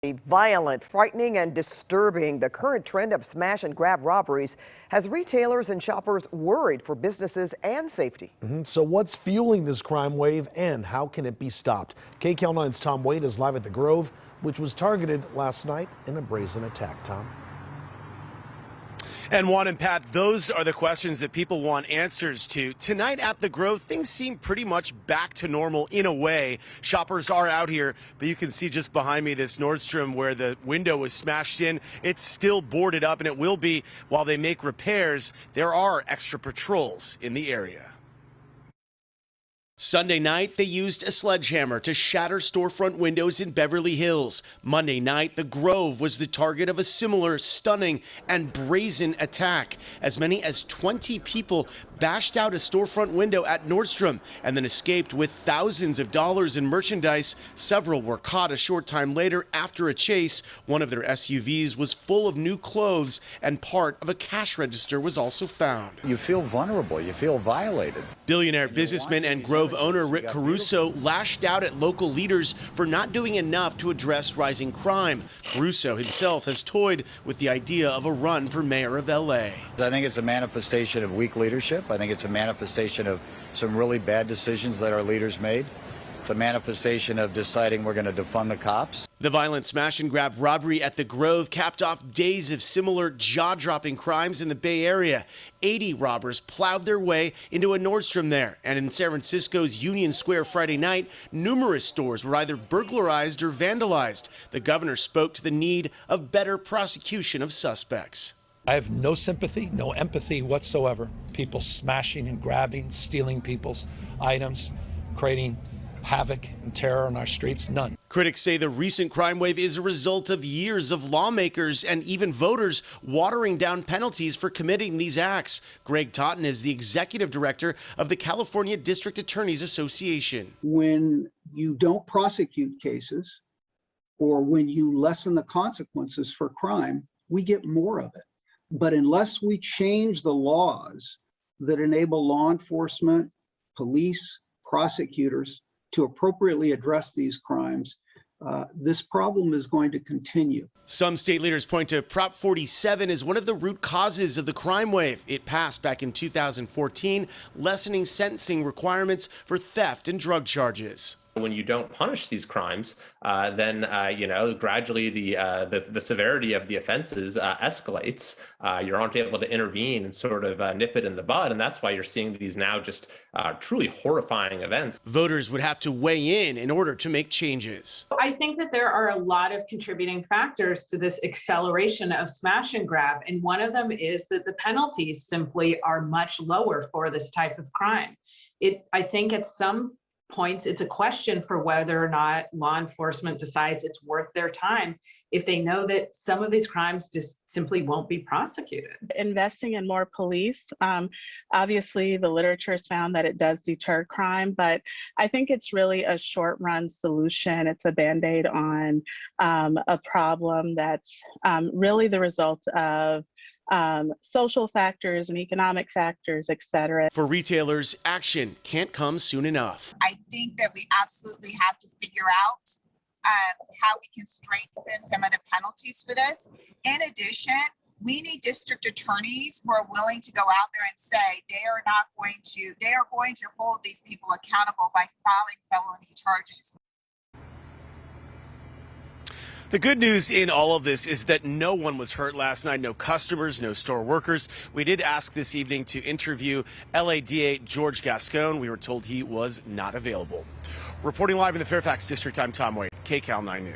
Violent, frightening, and disturbing. The current trend of smash and grab robberies has retailers and shoppers worried for businesses and safety. So what's fueling this crime wave and how can it be stopped? KCAL 9's Tom Wade is live at the Grove, which was targeted last night in a brazen attack. Tom. And Juan and Pat, those are the questions that people want answers to. Tonight at the Grove, things seem pretty much back to normal in a way. Shoppers are out here, but you can see just behind me this Nordstrom where the window was smashed in. It's still boarded up, and it will be while they make repairs. There are extra patrols in the area. Sunday night, they used a sledgehammer to shatter storefront windows in Beverly Hills. Monday night, the Grove was the target of a similar stunning and brazen attack. As many as 20 people bashed out a storefront window at Nordstrom and then escaped with thousands of dollars in merchandise. Several were caught a short time later after a chase. One of their SUVs was full of new clothes, and part of a cash register was also found. You feel vulnerable. You feel violated. Billionaire businessman and Grove owner Rick Caruso lashed out at local leaders for not doing enough to address rising crime. Caruso himself has toyed with the idea of a run for mayor of LA. I think it's a manifestation of weak leadership. I think it's a manifestation of some really bad decisions that our leaders made. It's a manifestation of deciding we're going to defund the cops. The violent smash and grab robbery at the Grove capped off days of similar jaw-dropping crimes in the Bay Area. 80 robbers plowed their way into a Nordstrom there. And in San Francisco's Union Square Friday night, numerous stores were either burglarized or vandalized. The governor spoke to the need of better prosecution of suspects. I have no sympathy, no empathy whatsoever. People smashing and grabbing, stealing people's items, creating havoc and terror on our streets, none. Critics say the recent crime wave is a result of years of lawmakers and even voters watering down penalties for committing these acts. Greg Totten is the executive director of the California District Attorneys Association. When you don't prosecute cases or when you lessen the consequences for crime, we get more of it. But unless we change the laws that enable law enforcement, police, prosecutors to appropriately address these crimes, this problem is going to continue. Some state leaders point to Prop 47 as one of the root causes of the crime wave. It passed back in 2014, lessening sentencing requirements for theft and drug charges. When you don't punish these crimes, then gradually the severity of the offenses escalates. You aren't able to intervene and sort of nip it in the bud, and that's why you're seeing these now just truly horrifying events. Voters would have to weigh in order to make changes. I think that there are a lot of contributing factors to this acceleration of smash and grab, and one of them is that the penalties simply are much lower for this type of crime. I think at some points, it's a question for whether or not law enforcement decides it's worth their time if they know that some of these crimes just simply won't be prosecuted. Investing in more police, obviously the literature has found that it does deter crime, but I think it's really a short-run solution. It's a Band-Aid on a problem that's really the result of social factors and economic factors, etc. For retailers, action can't come soon enough. I think that we absolutely have to figure out how we can strengthen some of the penalties for this. In addition, we need district attorneys who are willing to go out there and say they are going to hold these people accountable by filing felony charges. The good news in all of this is that no one was hurt last night, no customers, no store workers. We did ask this evening to interview LADA George Gascon. We were told he was not available. Reporting live in the Fairfax District, I'm Tom Wade, KCAL 9 News.